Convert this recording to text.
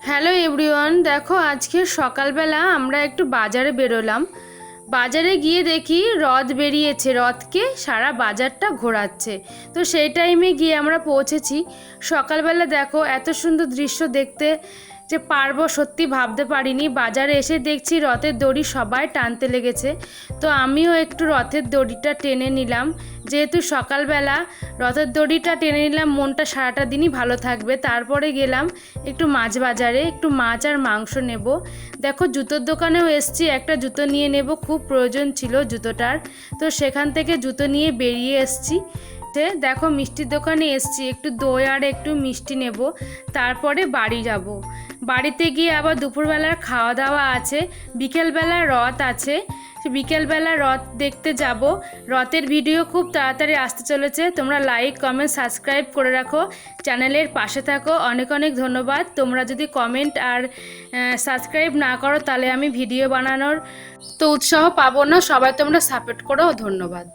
Hello everyone, দেখো আজকে সকালবেলা আমরা একটু বাজারে বেরোলাম। বাজারে গিয়ে দেখি রথ বেরিয়েছে, রথকে সারা বাজারটা ঘোরাচ্ছে। তো সেই টাইমে গিয়ে আমরা পৌঁছেছি। সকালবেলা দেখো এত সুন্দর দৃশ্য দেখতে যে পারবো সত্যি ভাবতে পারিনি। বাজারে এসে দেখছি রথের দড়ি সবাই টানতে লেগেছে। তো আমিও একটু রথের দড়িটা টেনে নিলাম, যেহেতু সকালবেলা রথের দড়িটা টেনে নিলাম, মনটা সারাটা দিনই ভালো থাকবে। তারপরে গেলাম একটু মাছ বাজারে, একটু মাছ আর মাংস নেব। দেখো জুতোর দোকানেও এসছি, একটা জুতো নিয়ে নেব, খুব প্রয়োজন ছিল জুতোটার। তো সেখান থেকে জুতো নিয়ে বেরিয়ে এসছি। দেখো মিষ্টির দোকানে এসছি, একটু দই আর একটু মিষ্টি নেব, তারপরে বাড়ি যাব। বাড়িতে গিয়ে আবার দুপুরবেলার খাওয়া দাওয়া আছে, বিকেলবেলা রথ আছে, বিকেলবেলা রথ দেখতে যাব। রথের ভিডিও খুব তাড়াতাড়ি আসতে চলেছে, তোমরা লাইক কমেন্ট সাবস্ক্রাইব করে রাখো, চ্যানেলের পাশে থাকো। অনেক অনেক ধন্যবাদ। তোমরা যদি কমেন্ট আর সাবস্ক্রাইব না করো তাহলে আমি ভিডিও বানানোর তো উৎসাহ পাবো না। সবাই তোমরা সাপোর্ট করো, ধন্যবাদ।